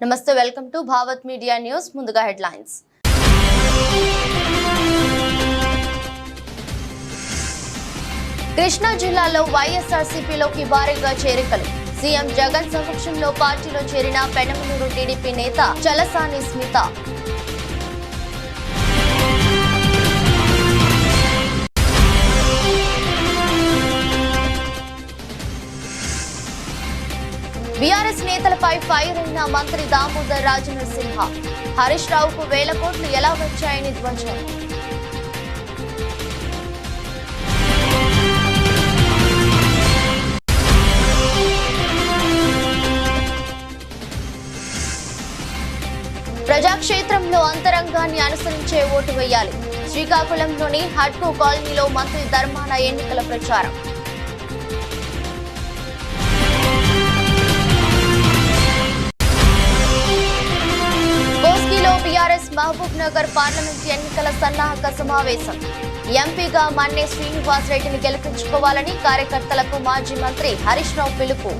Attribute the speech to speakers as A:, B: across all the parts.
A: నమస్తే, welcome to Bhavat media news. ముందుగా headlines. Krishna జిల్లాలో వైఎస్ఆర్సీపీలోకి భారీగా చేరికలు. సీఎం జగన్ సమక్షంలో పార్టీలో చేరిన పెనమలూరు టీడీపీ నేత చలసాని స్మిత. బీఆర్ఎస్ నేతలపై ఫైర్ అయిన మంత్రి దామోదర్ రాజనరసింహ. హరీష్ రావుకు వేల కోట్లు ఎలా వచ్చాయని ధ్వజం. ప్రజాక్షేత్రంలో అంతరంగాన్ని అనుసరించే ఓటు వేయాలి. శ్రీకాకుళంలోని హట్కో కాలనీలో మంత్రి ధర్మాన ఎన్నికల ప్రచారం. బీఆర్ఎస్ మహబూబ్ నగర్ పార్లమెంట్ ఎన్నికల సన్నాహక సమావేశం. ఎంపీగా మన్నే శ్రీనివాస్ రెడ్డిని గెలిపించుకోవాలని కార్యకర్తలకు మాజీ మంత్రి హరీష్ రావు పిలుపు.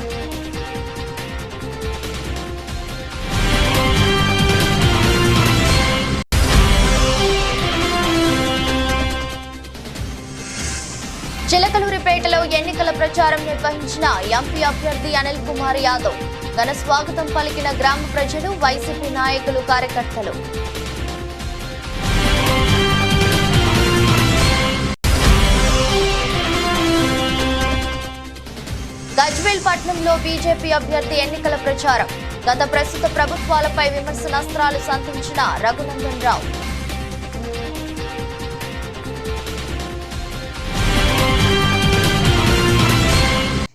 A: చిలకలూరిపేటలో ఎన్నికల ప్రచారం నిర్వహించిన ఎంపీ అభ్యర్థి అనిల్ కుమార్ యాదవ్. ఘన స్వాగతం పలికిన గ్రామ ప్రజలు, వైసీపీ నాయకులు, కార్యకర్తలు. గజ్వేల్ పట్నంలో బీజేపీ అభ్యర్థి ఎన్నికల ప్రచారం. గత ప్రస్తుత ప్రభుత్వాలపై విమర్శనాస్త్రాలు సంధించిన రఘునందన్ రావు.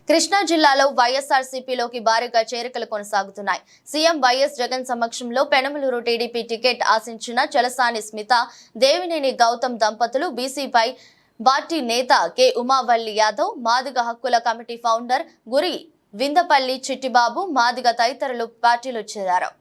A: కృష్ణా జిల్లాలో వైఎస్ఆర్సీపీలోకి భారీగా చేరికలు కొనసాగుతున్నాయి. సీఎం వైఎస్ జగన్ సమక్షంలో పెనమలూరు టీడీపీ టికెట్ ఆశించిన చలసాని స్మిత, దేవినేని గౌతమ్ దంపతులు, బీసీపై పార్టీ నేత కె ఉమావల్లి యాదవ్, మాదిగ హక్కుల కమిటీ ఫౌండర్ గురి విందపల్లి చిట్టిబాబు, మాదిగ తదితరులు పార్టీలో చేరారు.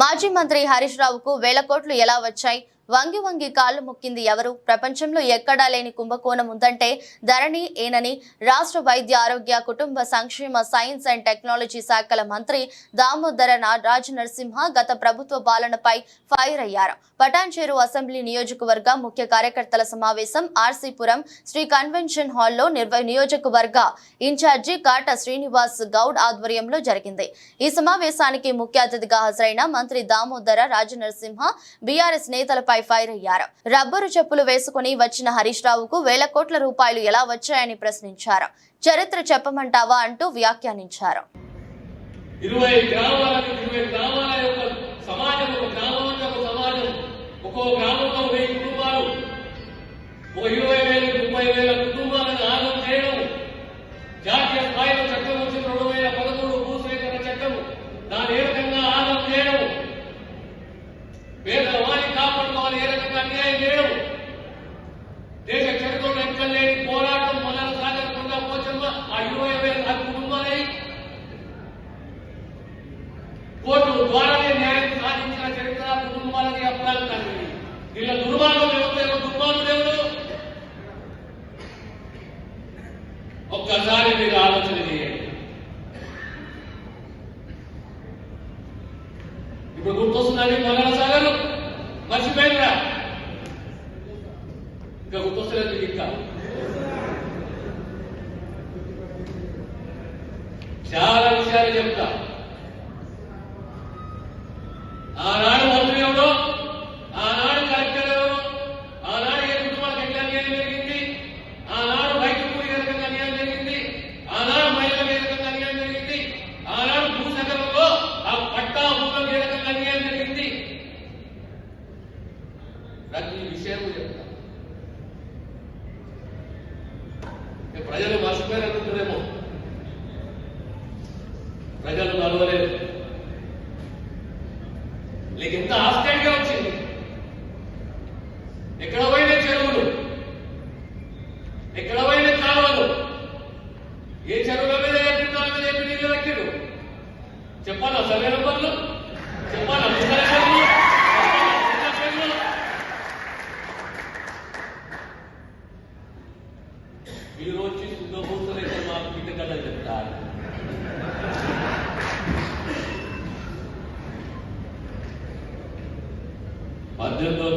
A: మాజీ మంత్రి హరీష్ రావుకు వేల కోట్లు ఎలా వచ్చాయి? వంగి వంగి కాళ్లు మొక్కింది ఎవరు? ప్రపంచంలో ఎక్కడా లేని కుంభకోణం ఉందంటే ధరణి ఏనని రాష్ట్ర వైద్య ఆరోగ్య కుటుంబ సంక్షేమ సైన్స్ అండ్ టెక్నాలజీ శాఖల మంత్రి దామోదర రాజనరసింహ గత ప్రభుత్వ పాలనపై ఫైర్ అయ్యారు. పటాన్చేరు అసెంబ్లీ నియోజకవర్గ ముఖ్య కార్యకర్తల సమావేశం ఆర్సీపురం శ్రీ కన్వెన్షన్ హాల్లో నియోజకవర్గ ఇన్ఛార్జి కాట శ్రీనివాస్ గౌడ్ ఆధ్వర్యంలో జరిగింది. ఈ సమావేశానికి ముఖ్య అతిథిగా హాజరైన మంత్రి దామోదర రాజనరసింహ బీఆర్ఎస్ నేతలపై ఫైర్ అయ్యారు. రబ్బరు చెప్పులు వేసుకుని వచ్చిన హరీష్ రావుకు వేల కోట్ల రూపాయలు ఎలా వచ్చాయని ప్రశ్నించారు. చరిత్ర చెప్పమంటావా అంటూ వ్యాఖ్యానించారు.
B: 20 గ్రామాలకు 20 గ్రామాల యొక్క సమాజం, ఒక గ్రామం ఒక సమాజం, ఒక్కో గ్రామంలో 1000 కుటుంబాలు, ఒక 20,000 30,000 కుటుంబాలను ఆగం చేయడం, జాతీయ స్థాయిలో చట్టం వచ్చిన 2013 భూసేకరణ చట్టం, దాని ఏ రకంగా ఆగం చేయడం, పేదవారిని కాపాడుకోవాలి, ఏ రకంగా అన్యాయం చేయడం, దేశ చరిత్రలో ఎక్కడ లేని పోరాటం మొదలు సాగకుండా పోచమ్మ ఆ 20,000 కుటుంబాలై కోర్టు ద్వారానే న్యాయం సాధించిన చరిత్ర కుటుంబాలకి అప్రాంతాన్ని. వీళ్ళ దుర్మార్గం ఎవరు? దుర్మార్గులు ఎవరు? ఒక్కసారి మీరు ఆలోచన చేయండి. ఇప్పుడు గుర్తొస్తున్నది మొదల సాగరు మర్చిపోయినరా? ఇంకా గుర్తొస్తలేదు. ఇంకా చాలా విషయాలు చెప్తా. ఆనాడు మంత్రి ఎవరో, ఆనాడు కలెక్టర్ ఎవరో, ఆనాడు ఏ కుటుంబాలకు ఎట్లా అన్యాయం జరిగింది, ఆనాడు రైతులకు ఏ రకంగా అన్యాయం జరిగింది, ఆనాడు మహిళలకు ఏ రకంగా అన్యాయం జరిగింది, ఆనాడు భూసేకరణలో ఆ పట్టా భూములకు ఏ రకంగా అన్యాయం జరిగింది, ప్రతి విషయం చెప్తా. ప్రజలు మర్చిపోయారనుకుంటారేమో. ప్రజలు నడవలేదు. లేక ఎంత ఆశ్చర్యంగా వచ్చింది. ఎక్కడ పోయిన చెరువులు, ఎక్కడ పోయిన కాలువ సర్వే నెంబర్లు చెప్పాలా నెంబర్లు మీరు వచ్చి శుద్ధ పూసలైతే మాకు బిడ్డ కదా చెప్తారు. మధ్యలో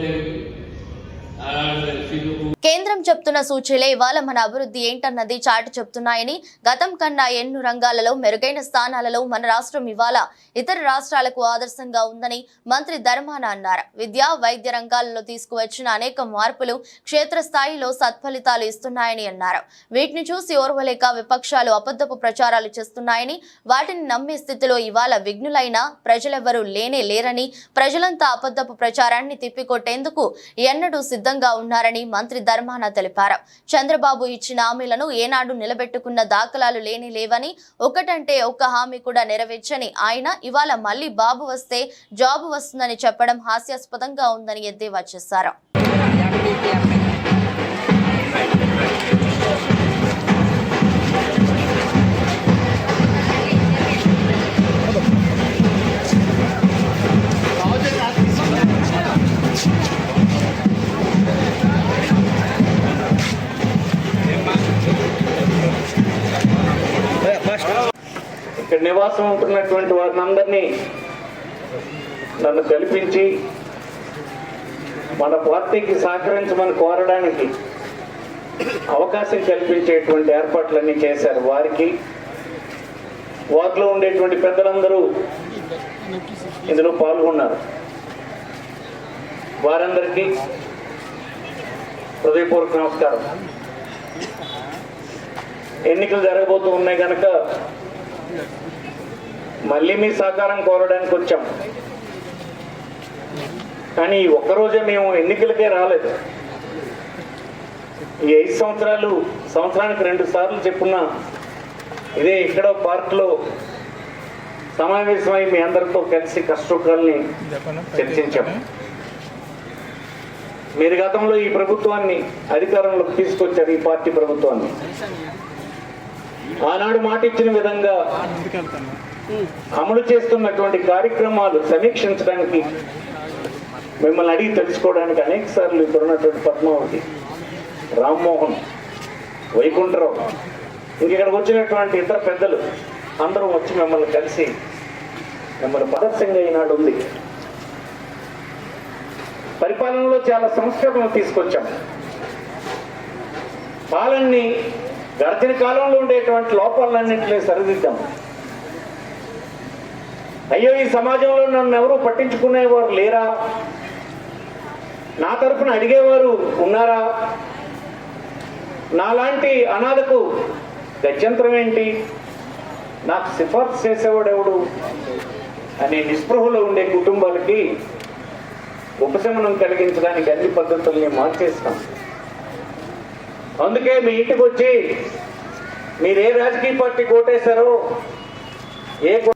A: కేంద్రం చెప్తున్న సూచీలే ఇవాళ మన అభివృద్ధి ఏంటన్నది చాటి చెప్తున్నాయని, గతం కన్నా ఎన్నో రంగాలలో మెరుగైన స్థానాలలో మన రాష్ట్రం ఇవాళ ఇతర రాష్ట్రాలకు ఆదర్శంగా ఉందని మంత్రి ధర్మాన అన్నారు. విద్యా వైద్య రంగాలలో తీసుకువచ్చిన అనేక మార్పులు క్షేత్రస్థాయిలో సత్ఫలితాలు ఇస్తున్నాయని అన్నారు. వీటిని చూసి ఓర్వలేక విపక్షాలు అబద్ధపు ప్రచారాలు చేస్తున్నాయని, వాటిని నమ్మే స్థితిలో ఇవాళ విఘ్నులైన ప్రజలెవరూ లేనే లేరని, ప్రజలంతా అబద్ధపు ప్రచారాన్ని తిప్పికొట్టేందుకు ఎన్నడూ సిద్ధంగా ఉన్నారని మంత్రి ధర్మాన తెలిపారు. చంద్రబాబు ఇచ్చిన హామీలను ఏనాడు నిలబెట్టుకున్న దాఖలాలు లేని లేవని, ఒకటంటే ఒక్క హామీ కూడా నెరవేర్చని ఆయన ఇవాళ మళ్లీ బాబు వస్తే జాబు వస్తుందని చెప్పడం హాస్యాస్పదంగా ఉందని ఎద్దేవా చేశారు.
C: ఇక్కడ నివాసం ఉంటున్నటువంటి వారిని అందరినీ నన్ను కల్పించి మన పార్టీకి సహకరించమని కోరడానికి అవకాశం కల్పించేటువంటి ఏర్పాట్లన్నీ చేశారు. వారికి వారిలో ఉండేటువంటి పెద్దలందరూ ఇందులో పాల్గొన్నారు. వారందరికీ హృదయపూర్వక నమస్కారం. ఎన్నికలు జరగబోతూ ఉన్నాయి కనుక మళ్ళీ మీ సహకారం కోరడానికి వచ్చాం. కానీ ఒక్కరోజే మేము ఎన్నికలకే రాలేదు. ఈ 5 సంవత్సరాలు సంవత్సరానికి 2 సార్లు చెప్పున్న ఇదే ఇక్కడ పార్క్లో సమావేశమై మీ అందరితో కలిసి కష్టసుఖాల్ని చర్చించాం. మీరు గతంలో ఈ ప్రభుత్వాన్ని అధికారంలోకి తీసుకొచ్చారు, ఈ పార్టీ ప్రభుత్వాన్ని. ఆనాడు మాట ఇచ్చిన విధంగా అమలు చేస్తున్నటువంటి కార్యక్రమాలు సమీక్షించడానికి మిమ్మల్ని అడిగి తెలుసుకోవడానికి అనేక సార్లు ఇక్కడ ఉన్నటువంటి పద్మావతి, రామ్మోహన్, వైకుంఠరావు, ఇంకెక్కడికి వచ్చినటువంటి ఇతర పెద్దలు అందరూ వచ్చి మిమ్మల్ని కలిసి మిమ్మల్ని ప్రదర్శంగా ఈనాడు ఉంది. పరిపాలనలో చాలా సంస్కరణలు తీసుకొచ్చాం. పాలనని గడిచిన కాలంలో ఉండేటువంటి లోపాలన్నింటినీ సరిదిద్దాం. అయ్యో ఈ సమాజంలో నన్ను ఎవరు పట్టించుకునేవారు లేరా, నా తరఫున అడిగేవారు ఉన్నారా, నాలాంటి అనాథకు గత్యంతరం ఏంటి, నాకు సిఫార్సు చేసేవాడు ఎవడు అనే నిస్పృహలో ఉండే కుటుంబాలకి ఉపశమనం కలిగించడానికి అన్ని పద్ధతుల్ని మార్చేస్తాం. అందుకే మీ ఇంటికి వచ్చి మీరు ఏ రాజకీయ పార్టీ కోటేశారో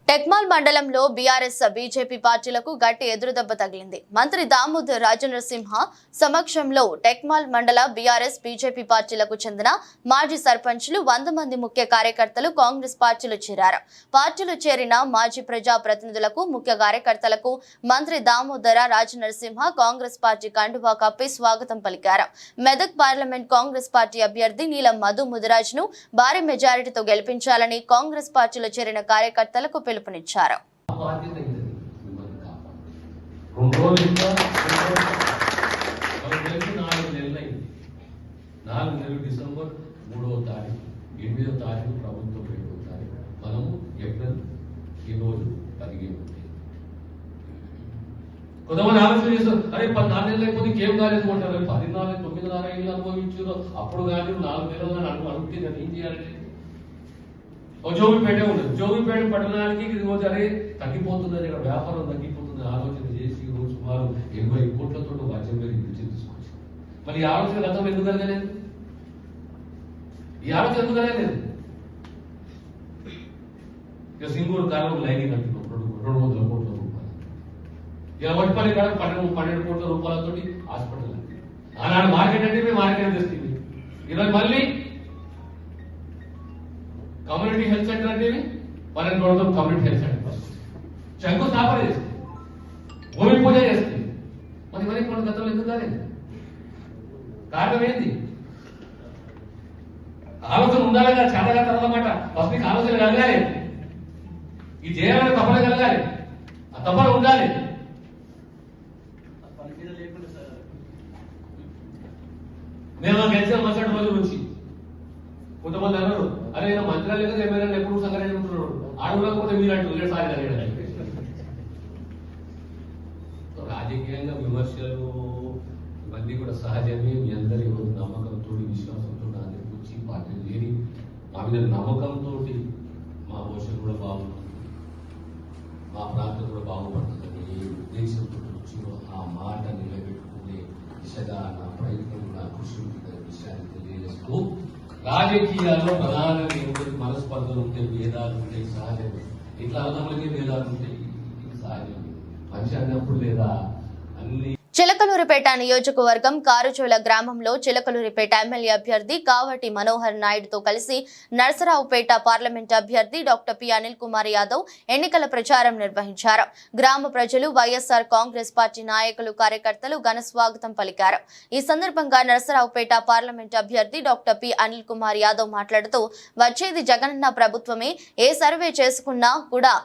A: టెక్మాల్ మండలంలో బీఆర్ఎస్ బీజేపీ పార్టీలకు గట్టి ఎదురుదెబ్బ తగిలింది. మంత్రి దామోదర్ రాజనరసింహ సమక్షంలో టెక్మాల్ మండల బీఆర్ఎస్ బీజేపీ పార్టీలకు చెందిన మాజీ సర్పంచ్లు 100 మంది ముఖ్య కార్యకర్తలు కాంగ్రెస్ పార్టీలో చేరారు. పార్టీలో చేరిన మాజీ ప్రజా ప్రతినిధులకు, ముఖ్య కార్యకర్తలకు మంత్రి దామోదర రాజనరసింహ కాంగ్రెస్ పార్టీ కండువా కప్పి స్వాగతం పలికారు. మెదక్ పార్లమెంట్ కాంగ్రెస్ పార్టీ అభ్యర్థి నీలం మధు ముదిరాజ్ను భారీ మెజారిటీతో గెలిపించాలని కాంగ్రెస్ పార్టీలో చేరిన కార్యకర్తలకు పిలుపునిచ్చారు.
B: డిసెంబర్ 3వ తారీఖు 8వ తారీఖు ప్రభుత్వం 7వ తారీఖు మనము ఏప్రిల్ ఈ రోజు 15. కొంతమంది ఆలోచన చేస్తారు, అరే 14 నెలలు అయిపోతే ఇంకేం కాలేదు అంటారు. 14, 9 ఏళ్ళు అనుభవించారు, అప్పుడు కానీ 4 నెలలు అడుగుతే నేను ఏం చేయాలి? జోగిపేట ఉండదు, జోగిపేట పట్టణానికి రోజు అరే తగ్గిపోతుందని, ఇక్కడ వ్యాపారం తగ్గిపోతుంది ఆలోచన చేసి రోజు సుమారు 80 కోట్లతో రాజ్యం మీద తీసుకొచ్చి మరి ఈ ఆలోచన గతంలో ఎందుకు కలగలేదు? ఈ ఆలోచన ఎందుకు కలగలేదు? ఇక సింగూరు కాలం లైనింగ్ అంటున్నాం 200 కోట్ల రూపాయలు. ఇలా వడ్పల్లి కాడ 12 కోట్ల రూపాయలతో హాస్పిటల్ అంటే ఆనాడు మార్కెట్ అంటే మేము మార్కెట్ తెస్తుంది. ఈరోజు మళ్ళీ కమ్యూనిటీ హెల్త్ సెంటర్ అంటే మనం చూడదాం. కమ్యూనిటీ హెల్త్ సెంటర్ శంకుస్థాపన చేస్తుంది, భూమి పూజ చేస్తుంది. మరి ఇవన్నీ మన గతంలో ఎందుకు కాలేదు? కారణం ఏంది? ఆలోచన ఉండాలి కదా, చాలా అన్నమాట. ఫస్ట్ మీకు ఆలోచన కలగాలి, ఇది చేయాలని తప్పన కలగాలి, ఆ తప్పన ఉండాలి. నేను గెలిచిన మరుసటి రోజు నుంచి కొంతమంది అన్నారు, అరే నేను మంత్రాలు లేదా ఎమ్మెల్యేలు ఎప్పుడు సంగారెడ్డి ఉంటున్నాడు, ఆడకపోతే మీరు అంటారు సారి కలిగాడు. రాజకీయంగా విమర్శలు ఇవన్నీ కూడా సహజమే. మీ అందరి నమ్మకంతో విశ్వాసంతో అందరికి వచ్చి పార్టీలు చేరి మా మీద నమ్మకంతో మా భవిష్యత్తు కూడా బాగుంటుంది, మా ప్రాంతం కూడా బాగుపడుతుందని ఏ ఉద్దేశంతో వచ్చినో ఆ మాట నిలబెట్టుకునే దిశగా నా ప్రయత్నం, నా కృషి ఉంటుందనే విషయాన్ని తెలియజేస్తూ, రాజకీయాల్లో ప్రధానంగా ఏమిటంటే మనస్పర్ధలు ఉంటాయి, భేదాలు ఉంటాయి, సహజమే. ఇట్లా అన్నములకే భేదాలు ఉంటాయి, ఇది సహజమే. మనిషి అన్నప్పుడు లేదా అన్ని.
A: చిలకలూరిపేట నియోజకవర్గం కారుచోల గ్రామంలో చిలకలూరిపేట ఎమ్మెల్యే అభ్యర్థి కావటి మనోహర్ నాయుడుతో కలిసి నరసరావుపేట పార్లమెంట్ అభ్యర్థి డాక్టర్ పి అనిల్ కుమార్ యాదవ్ ఎన్నికల ప్రచారం నిర్వహించారు. గ్రామ ప్రజలు, వైఎస్ఆర్ కాంగ్రెస్ పార్టీ నాయకులు, కార్యకర్తలు ఘన స్వాగతం పలికారు. ఈ సందర్భంగా నరసరావుపేట పార్లమెంట్ అభ్యర్థి డాక్టర్ పి అనిల్ కుమార్ యాదవ్ మాట్లాడుతూ, వచ్చేది జగనన్న ప్రభుత్వమే, ఏ సర్వే చేసుకున్నా కూడా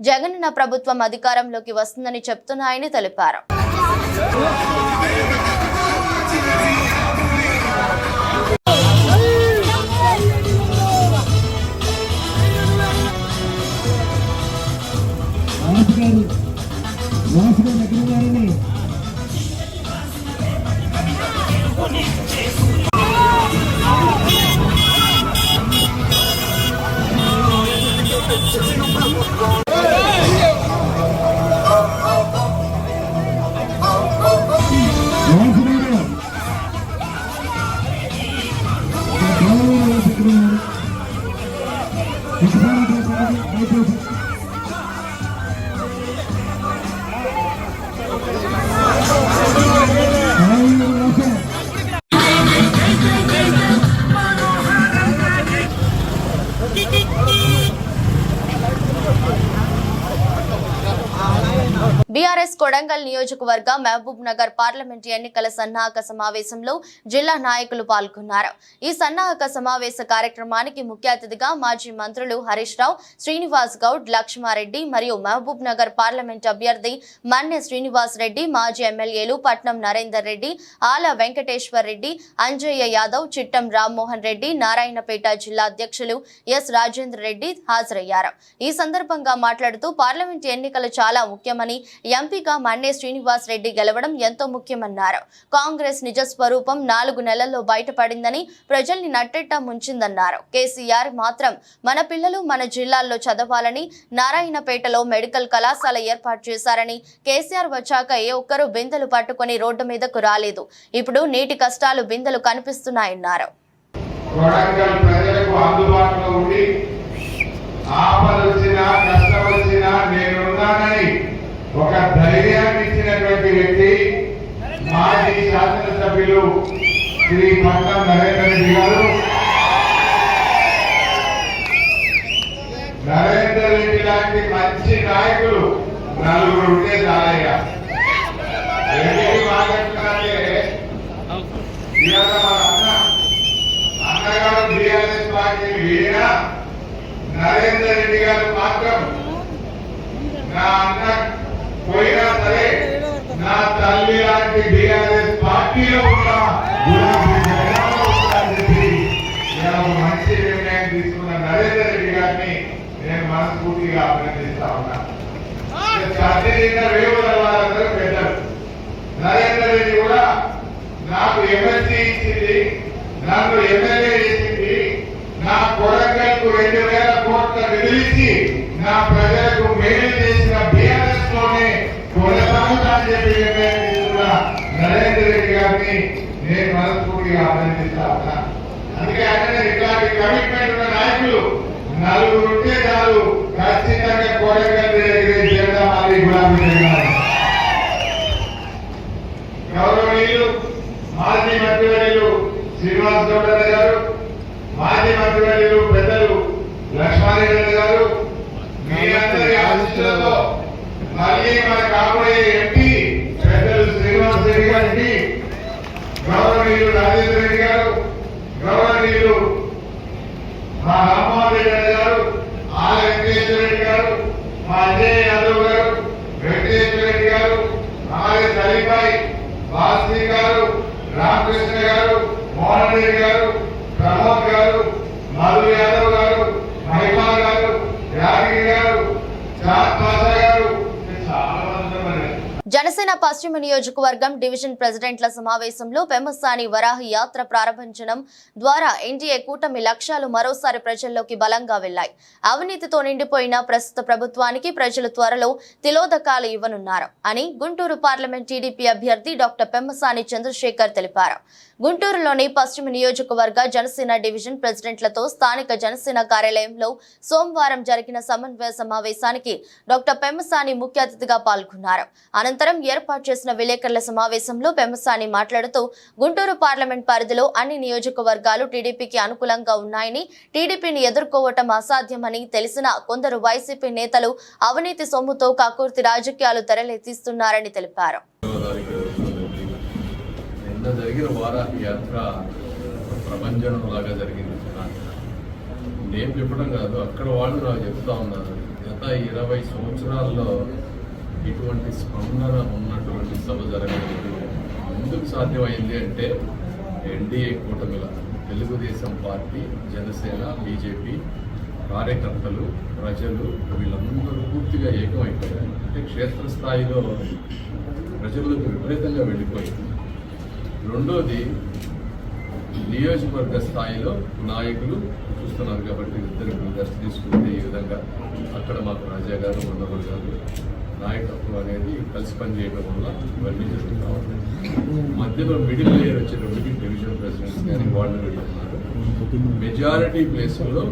A: జగనన్న ప్రభుత్వం అధికారంలోకి వస్తుందని చెప్తున్నాయని తెలిపారు. బీఆర్ఎస్ కొడంగల్ నియోజకవర్గ మహబూబ్ నగర్ పార్లమెంట్ ఎన్నికల సన్నాహక సమావేశంలో జిల్లా నాయకులు పాల్గొన్నారు. ఈ సన్నాహక సమావేశ కార్యక్రమానికి ముఖ్య అతిథిగా మాజీ మంత్రులు హరీష్ రావు, శ్రీనివాస్ గౌడ్, లక్ష్మారెడ్డి మరియు మహబూబ్ నగర్ పార్లమెంట్ అభ్యర్థి మన్నె శ్రీనివాస్ రెడ్డి, మాజీ ఎమ్మెల్యేలు పట్నం నరేందర్ రెడ్డి, ఆల వెంకటేశ్వర్ రెడ్డి, అంజయ్య యాదవ్, చిట్టం రామ్మోహన్ రెడ్డి, నారాయణపేట జిల్లా అధ్యక్షులు ఎస్ రాజేంద్ర రెడ్డి హాజరయ్యారు. ఈ సందర్భంగా మాట్లాడుతూ, పార్లమెంట్ ఎన్నికలు చాలా ముఖ్యమని, ఎంపీగా మన్నె శ్రీనివాస్ రెడ్డి గెలవడం ఎంతో ముఖ్యమన్నారు. కాంగ్రెస్ నిజ స్వరూపం 4 నెలల్లో బయటపడిందని, ప్రజల్ని నట్టెట్టా ముంచిందన్నారు. కేసీఆర్ మాత్రం మన పిల్లలు మన జిల్లాల్లో చదవాలని నారాయణపేటలో మెడికల్ కళాశాల ఏర్పాటు చేశారని, కేసీఆర్ వచ్చాక ఏ ఒక్కరూ బిందెలు పట్టుకుని రోడ్డు మీదకు రాలేదు, ఇప్పుడు నీటి కష్టాలు బిందెలు కనిపిస్తున్నాయన్నారు.
D: ఒక ధైర్యాన్ని ఇచ్చినటువంటి వ్యక్తి మాజీ శాసనసభ్యులు శ్రీ పట్నం నరేందర్ రెడ్డి గారు. నరేందర్ రెడ్డి లాంటి మంచి నాయకులు 4 ఉంటే చాలయ్యా. అన్నగారు బీఆర్ఎస్ పార్టీ వీడినా నరేందర్ రెడ్డి గారు మాత్రం నా అన్న పోయినా సరే నా తల్లి లాంటి బీఆర్ఎస్ పార్టీలో ఉన్న మంచి నిర్ణయం తీసుకున్న నరేందర్ రెడ్డి గారిని నేను మనస్ఫూర్తిగా అభినందిస్తా ఉన్నా. వాళ్ళందరూ పెట్టారు. నరేందర్ రెడ్డి కూడా నాకు ఎమ్మెల్సీ ఇచ్చింది, నాకు ఎమ్మెల్యే ఇచ్చింది, నా కొడంగల్కు 2000 కోట్ల నిధులిచ్చి నా ప్రజలకు మేలు చేసిన బీఆర్ఎస్ లోనే కొనసాగుతానని చెప్పి నిర్ణయం తీసుకున్న నరేందర్ రెడ్డి గారిని నేను మనస్ఫూర్తిగా అభినందిస్తా ఉన్నా. అందుకే ఆయన ఇట్లాంటి కమిట్మెంట్ ఉన్న నాయకులు 4 ఉంటే చాలు, ఖచ్చితంగా కొడంగల్ జెండా మాది గులాబీ జెండా. గౌరవనీయులు మాజీ మంత్రివర్యులు శ్రీనివాస్ గౌడ్ గారు, మాజీ మంత్రివర్యులు పెద్దలు లక్ష్మారెడ్డి గారు, మీ అందరి ఆశీస్సులతో మళ్ళీ మన కాబోయే ఎంపీ పెద్దలు శ్రీనివాస్ రెడ్డి గారికి, గౌరవనీయులు రాజేంద్ర రెడ్డి గారు, గౌరవనీయులు మా రామ్మోహన్ రెడ్డి గారు, ఆల వెంకటేశ్వర రెడ్డి గారు, మా అజయ్ యాదవ్ గారు, వెంకటేశ్వర రెడ్డి గారు, ఆలయ సలీబాయి, వాసవి గారు, రామకృష్ణ గారు, మోహన్ రెడ్డి గారు, ప్రమోద్ గారు, మధు యాదవ్ గారు, మహిమా గారు, యాదగిరి గారు, చాంద్ పాషా గారు, చాలా మంది ఉన్నారు.
A: జనసేన పశ్చిమ నియోజకవర్గం డివిజన్ ప్రెసిడెంట్ల సమావేశంలో పెమ్మసాని వరాహి యాత్ర ప్రారంభించడం ద్వారా ఎన్డీఏ కూటమి లక్ష్యాలు మరోసారి ప్రజల్లోకి బలంగా వెళ్లాయి. అవినీతితో నిండిపోయిన ప్రస్తుత ప్రభుత్వానికి ప్రజలు త్వరలో తిలోదకాలు ఇవ్వనున్నారు అని గుంటూరు పార్లమెంట్ టీడీపీ అభ్యర్థి డాక్టర్ పెమ్మసాని చంద్రశేఖర్ తెలిపారు. గుంటూరులోని పశ్చిమ నియోజకవర్గ జనసేన డివిజన్ ప్రెసిడెంట్లతో స్థానిక జనసేన కార్యాలయంలో సోమవారం జరిగిన సమన్వయ సమావేశానికి డాక్టర్ పెమ్మసాని ముఖ్య అతిథిగా పాల్గొన్నారు. అనంతరం ఏర్పాటు చేసిన విలేకరుల సమావేశంలో పెమ్మసాని మాట్లాడుతూ గుంటూరు పార్లమెంట్ పరిధిలో అన్ని నియోజకవర్గాలు టీడీపీకి అనుకూలంగా ఉన్నాయని, టీడీపీని ఎదుర్కోవటం అసాధ్యమని తెలిసిన కొందరు వైసీపీ నేతలు అవినీతి సొమ్ముతో కక్కుర్తి రాజకీయాలు తెరలేతీస్తున్నారని తెలిపారు.
E: నిన్న జరిగిన వారాహి యాత్ర ప్రభంజనం లాగా జరిగింది. నేను చెప్పడం కాదు, అక్కడ వాళ్ళు నాకు చెప్తా ఉన్నారు, గత 20 సంవత్సరాల్లో ఇటువంటి స్పందన ఉన్నటువంటి సభ జరగలేదు. ఎందుకు సాధ్యమైంది అంటే ఎన్డీఏ కూటమిల తెలుగుదేశం పార్టీ, జనసేన, బీజేపీ కార్యకర్తలు, ప్రజలు వీళ్ళందరూ పూర్తిగా ఏకమైపోయారు. అంటే క్షేత్రస్థాయిలో ప్రజలకు విపరీతంగా వెళ్ళిపోయింది. రెండోది, నియోజకవర్గ స్థాయిలో నాయకులు చూస్తున్నారు కాబట్టి ఇద్దరు దర్శ తీసుకుంటే ఈ విధంగా అక్కడ మాకు రాజా గారు, మండపూర్ గారు నాయకత్వం అనేది కలిసి పనిచేయడం వల్ల ఇవన్నీ జరుగుతూ ఉంటాయి. మధ్యలో మిడిల్ లేయర్ వచ్చేటప్పటికి డివిజన్ ప్రెసిడెంట్స్ కానీ వాళ్ళు వెళ్తున్నారు. మెజారిటీ ప్లేసుల్లో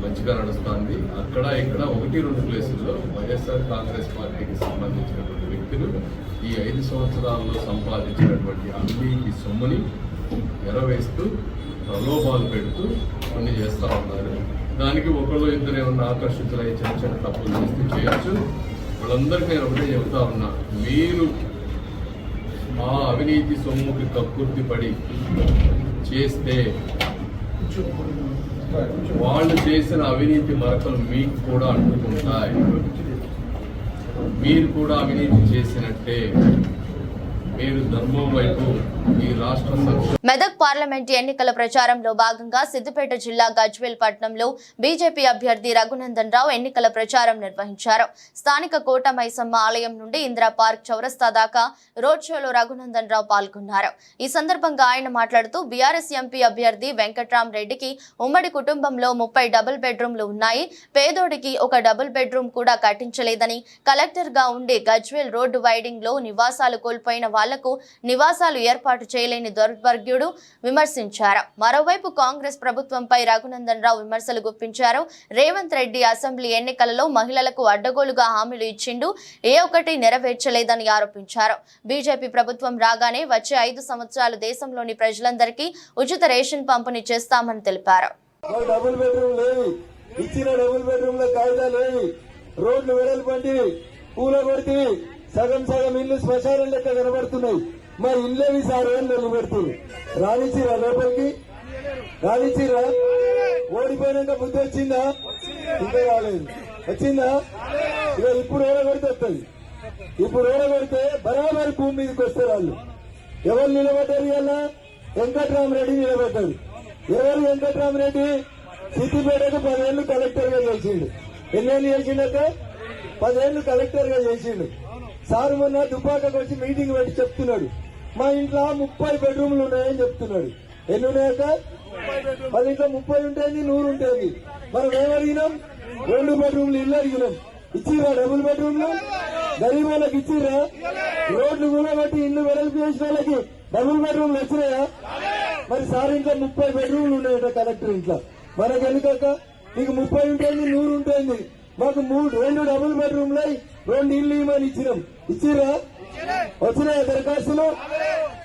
E: మంచిగా నడుస్తుంది. అక్కడ ఇక్కడ 1-2 ప్లేసుల్లో వైఎస్ఆర్ కాంగ్రెస్ పార్టీకి సంబంధించినటువంటి వ్యక్తులు ఈ 5 సంవత్సరాల్లో సంపాదించినటువంటి అవినీతి సొమ్ముని ఎరవేస్తూ ప్రలోభాలు పెడుతూ కొన్ని చేస్తూ ఉన్నారు. దానికి ఒకళ్ళు ఇద్దరు ఏమన్నా ఆకర్షితులై చిన్న చిన్న తప్పులు చేస్తూ చేయొచ్చు. వాళ్ళందరికీ నేను ఒకటే చెబుతా ఉన్నా, మీరు ఆ అవినీతి సొమ్ముకి కక్కుర్తి పడి చేస్తే వాళ్ళు చేసిన అవినీతి మరకలు మీకు కూడా అంటుకుంటాయి. మీరు కూడా అవినీతి చేసినట్టే. మీరు ధర్మం వైపు ఈ రాష్ట్ర
A: మెదక్ పార్లమెంట్ ఎన్నికల ప్రచారంలో భాగంగా సిద్దిపేట జిల్లా గజ్వేల్ పట్టణంలో బీజేపీ అభ్యర్థి రఘునందన్ రావు ఎన్నికల ప్రచారం నిర్వహించారు. స్థానిక కోట మైసమ్మ ఆలయం నుండి ఇందిరా పార్క్ చౌరస్తా దాకా రోడ్ షోలో రఘునందన్ రావు పాల్గొన్నారు. ఈ సందర్భంగా ఆయన మాట్లాడుతూ బీఆర్ఎస్ ఎంపీ అభ్యర్థి వెంకట్రామరెడ్డికి ఉమ్మడి కుటుంబంలో 30 డబుల్ బెడ్రూమ్లు ఉన్నాయి. పేదోడికి ఒక డబుల్ బెడ్రూమ్ కూడా కట్టించలేదని, కలెక్టర్ గా ఉండి గజ్వేల్ రోడ్డు వైడింగ్ లో నివాసాలు కోల్పోయిన వాళ్లకు నివాసాలు ఏర్పాటు చేయలేని దౌర్భాగ్యుడు విమర్శించారు. మరోవైపు కాంగ్రెస్ ప్రభుత్వంపై రఘునందన్ రావు విమర్శలు గుప్పించారు. రేవంత్ రెడ్డి అసెంబ్లీ ఎన్నికలలో మహిళలకు అడ్డగోలుగా హామీలు ఇచ్చిండు, ఏ ఒక్కటి నెరవేర్చలేదని ఆరోపించారు. బీజేపీ ప్రభుత్వం రాగానే వచ్చే 5 సంవత్సరాలు దేశంలోని ప్రజలందరికీ ఉచిత రేషన్ పంపిణీ చేస్తామని తెలిపారు.
F: డబుల్ బెడ్రూమ్ లేవి, ఇచ్చిన డబుల్ బెడ్రూమ్ లో కాయిదాలు లేవి, రోడ్లు వెడల్పండి, పూల కొడితే సగం సగం ఇల్లు శ్మశానం లెక్క కనబడుతున్నాయి. మా ఇల్లేవి సార్ ఏం నిలబెడుతుంది. రానిచ్చిరా లోపలికి? రానిచ్చిరా? ఓడిపోయినాక బుద్ధి వచ్చిందా? ఇంకా రాలేదు. వచ్చిందా? ఇక ఇప్పుడు ఓడగొడితే వస్తుంది. ఇప్పుడు ఓడగొడితే బరాబరి భూమి మీదకి వస్తారు వాళ్ళు. ఎవరు నిలబడ్డారు? ఇలా వెంకట్రామరెడ్డి నిలబడ్డారు. ఎవరు వెంకట్రామరెడ్డి? సిద్దిపేటకు 10 ఏళ్లు కలెక్టర్ గా చేసిండు. ఎన్నేళ్ళు చేసిండక? 10 ఏళ్లు కలెక్టర్ గా చేసిండు. సార్ మొన్న దుబ్బాకకు వచ్చి మీటింగ్ పెట్టి చెప్తున్నాడు, మా ఇంట్లో 30 బెడ్రూమ్లు ఉన్నాయని చెప్తున్నాడు. ఎన్ని ఉన్నాయక? 10 ఇంట్లో 30 ఉంటుంది, 100 ఉంటుంది. మనం ఏమడిగినాం? 2 బెడ్రూమ్లు ఇల్లు అడిగినాం. ఇచ్చిరా డబుల్ బెడ్రూమ్లు? గరీబ్ వాళ్ళకి ఇచ్చిరా? రోడ్లు కూడబట్టి ఇల్లు వెడల్పు చేసిన వాళ్ళకి డబుల్ బెడ్రూమ్లు వచ్చినాయా? మరి సార్ ఇంట్లో 30 బెడ్రూమ్లు ఉన్నాయట కలెక్టర్ ఇంట్లో. మనకు ఎందుకక్క? నీకు 30 ఉంటుంది, 100 ఉంటుంది. మాకు 2 డబుల్ బెడ్రూమ్లు 2 ఇల్లు ఇవ్వమని ఇచ్చినాం. ఇచ్చిరా? వచ్చినాయా దరఖాస్తులు?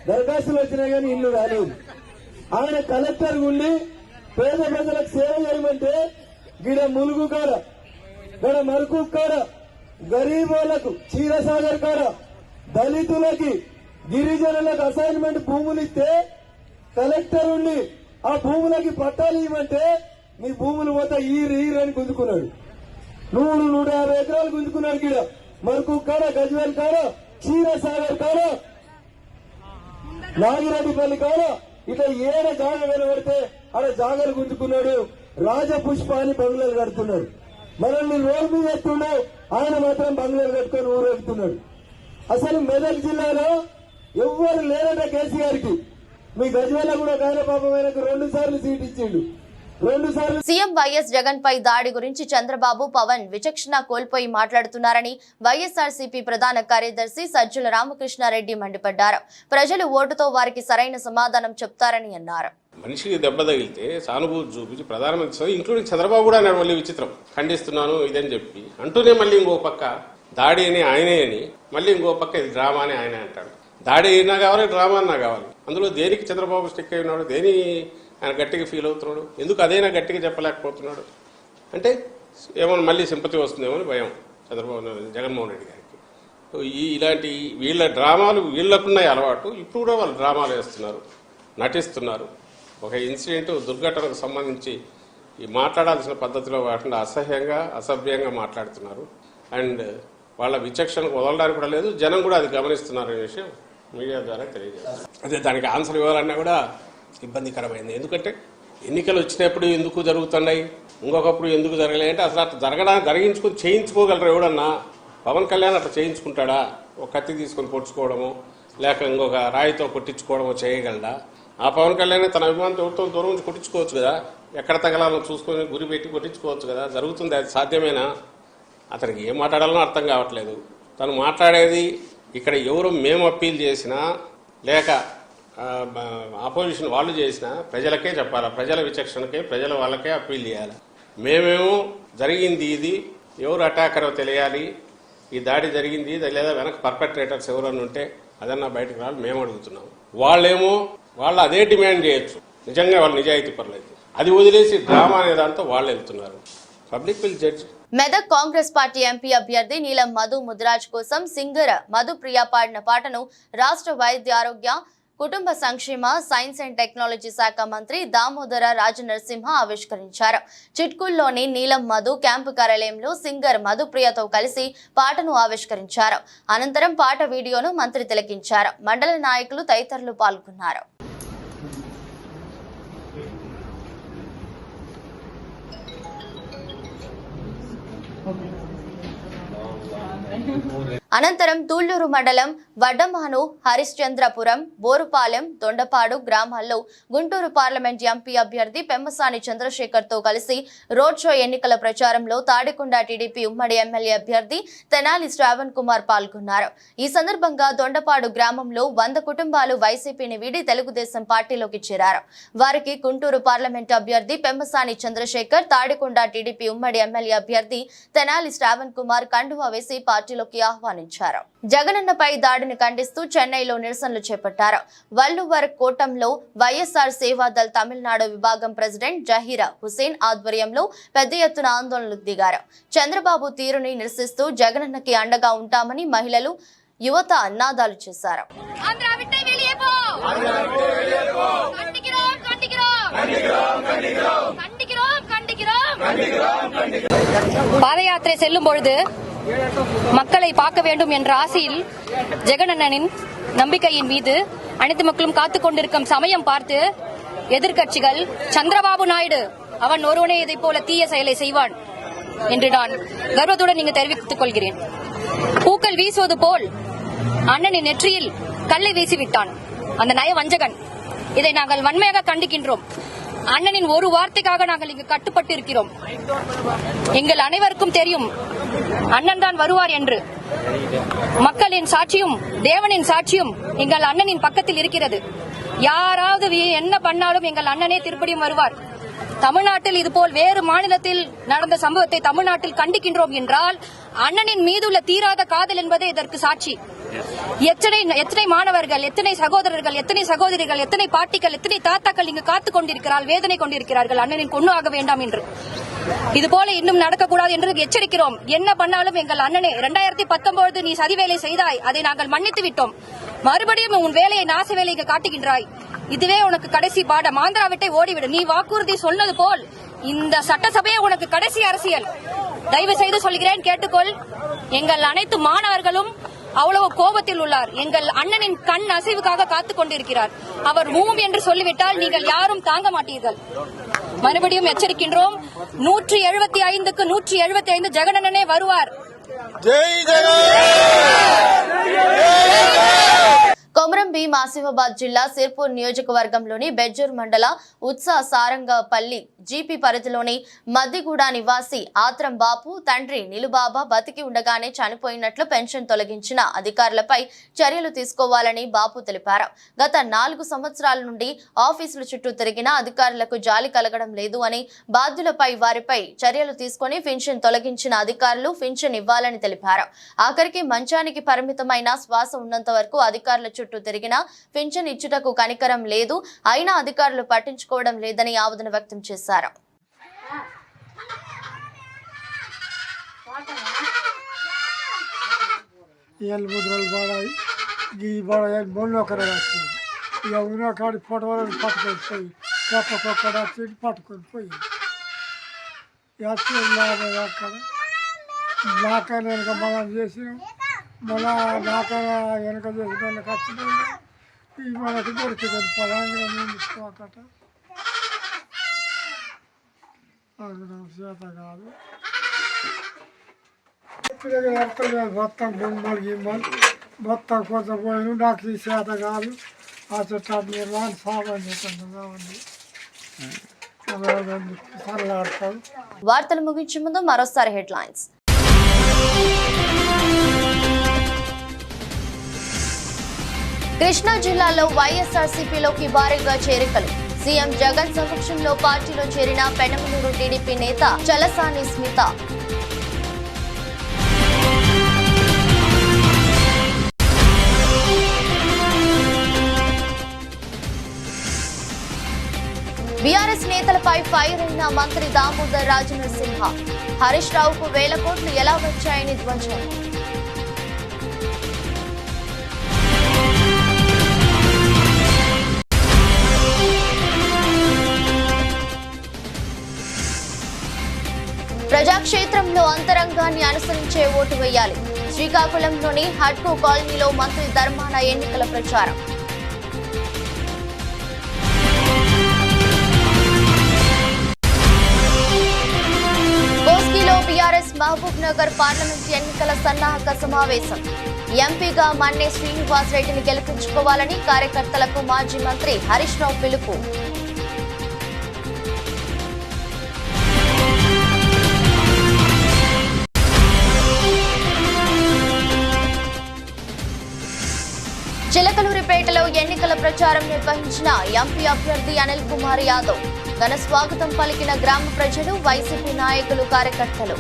F: దరఖాస్తులు వచ్చినాయి కానీ ఇల్లు రాలేదు. ఆయన కలెక్టర్ ఉండి పేద ప్రజలకు సేవ చేయమంటే గిడ ములుగు కాడ, గడ మరుకు కాడ గరీబులకు క్షీరసాగర్ కాడ దళితులకి గిరిజనులకు అసైన్మెంట్ భూములు ఇస్తే కలెక్టర్ ఉండి ఆ భూములకి పట్టాలు ఇవ్వమంటే మీ భూములు పోతా ఈరని గుంజుకున్నాడు. 150 ఎకరాలు గుంజుకున్నాడు. గిడ మరకు కాడ, గజ్వేల్ కాడ, క్షీరసాగర్ కాడ, నాగిరెడ్డిపల్లి కాడ ఇట్లా ఏడ జాగ కనబడితే ఆడ జాగలు గుంజుకున్నాడు. రాజపుష్ప అని బంగ్లాలు కడుతున్నాడు. మనల్ని రోడ్డు మీద ఎత్తున్నాడు, ఆయన మాత్రం బంగ్లాలు కట్టుకొని ఊరెగుతున్నాడు. అసలు మెదక్ జిల్లాలో ఎవ్వరు లేరట కేసీఆర్కి. మీ గజ్వేల్ కూడా ఆయన పాపం ఆయనకు 2 సార్లు సీట్ ఇచ్చిండు. 2 సార్లు.
A: సీఎం వైఎస్ జగన్ పై దాడి గురించి చంద్రబాబు, పవన్ విచక్షణ కోల్పోయి మాట్లాడుతున్నారని వైఎస్ఆర్సీపీ ప్రధాన కార్యదర్శి సజ్జల రామకృష్ణారెడ్డి మండిపడ్డారు. ప్రజలు ఓటుతో వారికి సరైన సమాధానం చెప్తారని అన్నారు.
G: మనిషికి దెబ్బ తగిలితే సానుభూతి చూపించి ప్రధానమంత్రి ఇంక్లూడింగ్ చంద్రబాబు కూడా అన్నాడు మళ్ళీ విచిత్రం, ఖండిస్తున్నాను ఇదని చెప్పి అంటూనే మళ్ళీ ఇంకో పక్క దాడి అని ఆయనే అని మళ్ళీ ఇంకో పక్క ఇది డ్రామా అని ఆయనే అంటాడు. దాడి అయినా కావాలి, డ్రామా అన్నా కావాలి. అందులో దేనికి చంద్రబాబు స్టిక్ అయి ఉన్నాడు, దేని ఆయన గట్టిగా ఫీల్ అవుతున్నాడు, ఎందుకు అదైనా గట్టిగా చెప్పలేకపోతున్నాడు అంటే ఏమన్నా మళ్ళీ సింపతి వస్తుందేమో అని భయం చంద్రబాబు జగన్మోహన్ రెడ్డి గారికి. ఇలాంటి వీళ్ళ డ్రామాలు వీళ్ళకున్నాయి అలవాటు. ఇప్పుడు కూడా వాళ్ళు డ్రామాలు వేస్తున్నారు, నటిస్తున్నారు. ఒక ఇన్సిడెంట్ దుర్ఘటనకు సంబంధించి ఈ మాట్లాడాల్సిన పద్ధతిలో కాకుండా అసహ్యంగా అసభ్యంగా మాట్లాడుతున్నారు. అండ్ వాళ్ళ విచక్షణకు వదలడానికి కూడా లేదు. జనం కూడా అది గమనిస్తున్నారు అనే విషయం మీడియా ద్వారా తెలియజేస్తారు. అదే దానికి ఆన్సర్ ఇవ్వాలన్నా కూడా ఇబ్బందికరమైంది. ఎందుకంటే ఎన్నికలు వచ్చినప్పుడు ఎందుకు జరుగుతున్నాయి, ఇంకొకప్పుడు ఎందుకు జరగలేదు అంటే అసలు అట్లా జరిగించుకొని చేయించుకోగలరు ఎవడన్నా? పవన్ కళ్యాణ్ అట్లా చేయించుకుంటాడా? ఒక కత్తి తీసుకొని పొడుచుకోవడము లేక ఇంకొక రాయితో కొట్టించుకోవడమో చేయగలడా? ఆ పవన్ కళ్యాణ్ తన అభిమానంతో ఎవరితో దూరం నుంచి కొట్టించుకోవచ్చు కదా, ఎక్కడ తగలాలో చూసుకొని గురి పెట్టి కొట్టించుకోవచ్చు కదా. జరుగుతుంది, అది సాధ్యమేనా? అతనికి ఏం మాట్లాడాలనో అర్థం కావట్లేదు. తను మాట్లాడేది ఇక్కడ ఎవరు మేము అప్పీల్ చేసినా లేక ఆపోజిషన్ వాళ్ళు చేసినా ప్రజలకే చెప్పాలా, ప్రజల విచక్షణకే ప్రజల వాళ్ళకే అప్పీల్ చేయాలి. మేమేమో జరిగింది ఇది, ఎవరు అటాకరో తెలియాలి, ఈ దాడి జరిగింది లేదా వెనక పర్పెట్రేటర్స్ ఎవరన్నా ఉంటే అదన్నా బయటకు రావాలి మేము అడుగుతున్నాం. వాళ్ళేమో వాళ్ళు అదే డిమాండ్ చేయొచ్చు, నిజంగా వాళ్ళు నిజాయితీ పర్లేదు. అది వదిలేసి డ్రామా అనే దాంతో వాళ్ళు వెళ్తున్నారు. Public will judge.
A: Medak Congress party MP అభ్యర్థి నీలం మధు ముదిరాజ్ కోసం సింగర్ మధుప్రియ పాడిన పాటను రాష్ట్ర వైద్య ఆరోగ్య కుటుంబ సంక్షేమ సైన్స్ అండ్ టెక్నాలజీ శాఖ మంత్రి దామోదర రాజనరసింహ ఆవిష్కరించారు. చిట్కూల్లోని నీలం మధు క్యాంపు కార్యాలయంలో సింగర్ మధుప్రియతో కలిసి పాటను ఆవిష్కరించారు. అనంతరం పాట వీడియోను మంత్రి తిలకించారు. మండల నాయకులు తదితరులు పాల్గొన్నారు. అనంతరం తూళ్లూరు మండలం వడ్డమాను, హరిశ్చంద్రపురం, బోరుపాలెం, దొండపాడు గ్రామాల్లో గుంటూరు పార్లమెంట్ ఎంపీ అభ్యర్థి పెమ్మసాని చంద్రశేఖర్ తో కలిసి రోడ్ షో ఎన్నికల ప్రచారంలో తాడికొండ టీడీపీ ఉమ్మడి ఎమ్మెల్యే అభ్యర్థి తెనాలి శ్రావణ్ కుమార్ పాల్గొన్నారు. ఈ సందర్భంగా దొండపాడు గ్రామంలో 100 కుటుంబాలు వైసీపీని వీడి తెలుగుదేశం పార్టీలోకి చేరారు. వారికి గుంటూరు పార్లమెంట్ అభ్యర్థి పెమ్మసాని చంద్రశేఖర్, తాడికొండ టీడీపీ ఉమ్మడి ఎమ్మెల్యే అభ్యర్థి తెనాలి శ్రావణ్ కుమార్ కండువా వేసి పార్టీలోకి ఆహ్వానించారు. జగనన్నపై దాడిని ఖండిస్తూ చెన్నైలో నిరసనలు చేపట్టారు. వల్లువర్ కోటంలో వైఎస్ఆర్ సేవాదల్ తమిళనాడు విభాగం ప్రెసిడెంట్ జహీరా హుసేన్ ఆధ్వర్యంలో పెద్ద ఎత్తున ఆందోళనకు దిగారు. చంద్రబాబు తీరుని నిరసిస్తూ జగనన్నకి అండగా ఉంటామని మహిళలు, యువత నినాదాలు చేశారు.
H: பாதயாத்திரை செல்லும் பொழுது மக்களை பார்க்க வேண்டும் என்ற ஆசையில் ஜெகனண்ணனின் நம்பிக்கையின் மீது அனைத்து மக்களும் காத்துக் கொண்டிருக்கும் சமயம் பார்த்து எதிர்க்கட்சிகள் சந்திரபாபு நாயுடு அவன் ஒருவனே இதை போல தீய செயலை செய்வான் என்று நான் கர்வத்துடன் இங்கு தெரிவித்துக் கொள்கிறேன். பூக்கள் வீசுவது போல் அண்ணனின் நெற்றியில் கல்லை வீசிவிட்டான் அந்த நய வஞ்சகன். இதை நாங்கள் வன்மையாக கண்டிக்கின்றோம். அண்ணனின் ஒரு வார்த்தைக்காக நாங்கள் இங்கு கட்டுப்பட்டு இருக்கிறோம். எங்கள் அனைவருக்கும் தெரியும் அண்ணன் தான் வருவார் என்று. மக்களின் சாட்சியும் தேவனின் சாட்சியும் எங்கள் அண்ணனின் பக்கத்தில் இருக்கிறது. யாராவது என்ன பண்ணாலும் எங்கள் அண்ணனே திருப்படியும் வருவார். தமிழ்நாட்டில் இதுபோல் வேறு மாநிலத்தில் நடந்த சம்பவத்தை தமிழ்நாட்டில் கண்டிக்கின்றோம் என்றால் அண்ணனின் மீதுள்ள தீராத காதல் என்பதே இதற்கு சாட்சி. எத்தனை மாணவர்கள், எத்தனை சகோதரர்கள், எத்தனை சகோதரிகள், எத்தனை பாட்டிகள், எத்தனை தாத்தாக்கள் இங்கு காத்துக் கொண்டிருக்கிறார்கள், வேதனை கொண்டிருக்கிறார்கள் அண்ணனின் கொண்டு ஆக வேண்டாம் என்று. இது போல இன்னும் நடக்கக்கூடாது என்று எச்சரிக்கிறோம். என்ன பண்ணாலும் எங்கள் அண்ணனே 2019 நீ சதி வேலை செய்தாய், அதை நாங்கள் மன்னித்து விட்டோம். மறுபடியும் உன் வேலையை நாச வேலைக்கு காட்டுகின்றாய். இதுவே உனக்கு கடைசி பாடம். ஆந்திரா விட்டை ஓடிவிடு. நீ வாக்குறுதி சொன்னது போல் இந்த சட்டசபையே உனக்கு கடைசி அரசியல். தயவு செய்து சொல்கிறேன், கேட்டுக்கொள். எங்கள் அனைத்து மாணவர்களும் அவ்வளவு கோபத்தில் உள்ளார். எங்கள் அண்ணனின் கண் அசைவுக்காக காத்துக் கொண்டிருக்கிறார். அவர் மூம் என்று சொல்லிவிட்டால் நீங்கள் யாரும் தாங்க மாட்டீர்கள். மறுபடியும் எச்சரிக்கின்றோம். 175க்கு 175 ஜெகனண்ணனே வருவார்.
A: కొమరం భీం ఆసిఫాబాద్ జిల్లా సిర్పూర్ నియోజకవర్గంలోని బెజ్జూర్ మండల ఉత్సా సారంగపల్లి జీపీ పరిధిలోని మద్దిగూడ నివాసి ఆత్రం బాపు తండ్రి నిలుబాబా బతికి ఉండగానే చనిపోయినట్లు పెన్షన్ తొలగించిన అధికారులపై చర్యలు తీసుకోవాలని బాపు తెలిపారు. గత 4 సంవత్సరాల నుండి ఆఫీసుల చుట్టూ తిరిగినా అధికారులకు జాలి కలగడం లేదు అని, బాధ్యులపై వారిపై చర్యలు తీసుకుని పెన్షన్ తొలగించిన అధికారులు పెన్షన్ ఇవ్వాలని తెలిపారు. ఆఖరికి మంచానికి పరిమితమైన శ్వాస ఉన్నంత వరకు అధికారుల చుట్టూ తిరిగినా పెన్షన్ ఇచ్చుటకు కనికరం లేదు, అయినా అధికారులు పట్టించుకోవడం లేదని ఆవేదన వ్యక్తం చేశారు.
I: మళ్ళా నాక వెనక చేసిన వాళ్ళకి వచ్చిపోయింది. ఈ మనకి దొరికింది పొలంగా నేను తీసుకోకట చేత కాదు. మొత్తం బొమ్మలు గిమ్మలు మొత్తం కొంచెం పోయిన నాకు ఈ చేత కాదు. ఆ చెట్టు మీరు రాని సాగం చేస్తాను కావండి. సరళాడతాడు.
A: వార్తలు ముగించే ముందు మరోసారి హెడ్లైన్స్. కృష్ణా జిల్లాలో వైఎస్ఆర్సీపీలోకి భారీగా చేరికలు. సీఎం జగన్ సమక్షంలో పార్టీలో చేరిన పెనమలూరు టీడీపీ నేత చలసాని స్మిత. బీఆర్ఎస్ నేతలపై ఫైర్ అయిన మంత్రి దామోదర్ రాజనరసింహ. హరీష్ రావుకు 1000 కోట్లు ఎలా వచ్చాయని ధ్వజం. ప్రజాక్షేత్రంలో అంతరంగాన్ని అనుసరించే ఓటు వేయాలి. శ్రీకాకుళంలోని హడ్కో కాలనీలో మంత్రి ధర్మాన ఎన్నికల ప్రచారం. కోస్గిలో బీఆర్ఎస్ మహబూబ్ నగర్ పార్లమెంట్ ఎన్నికల సన్నాహక సమావేశం. ఎంపీగా మన్నే శ్రీనివాస్ రెడ్డిని గెలిపించుకోవాలని కార్యకర్తలకు మాజీ మంత్రి హరీష్ రావు పిలుపు. చిలకలూరిపేటలో ఎన్నికల ప్రచారం నిర్వహించిన ఎంపీ అభ్యర్థి అనిల్ కుమార్ యాదవ్. ఘన స్వాగతం పలికిన గ్రామ ప్రజలు, వైసీపీ నాయకులు, కార్యకర్తలు.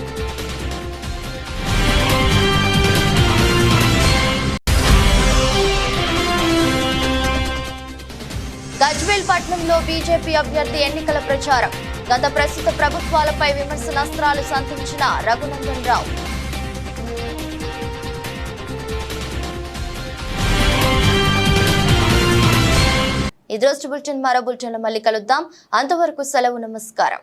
A: గజ్వేల్ పట్నంలో బీజేపీ అభ్యర్థి ఎన్నికల ప్రచారం. గత ప్రస్తుత ప్రభుత్వాలపై విమర్శనాస్త్రాలు సంధించిన రఘునందన్ రావు. ఈ రోజు బులెటిన్ మరో బులెటిన్లో మళ్ళీ కలుద్దాం. అంతవరకు సెలవు, నమస్కారం.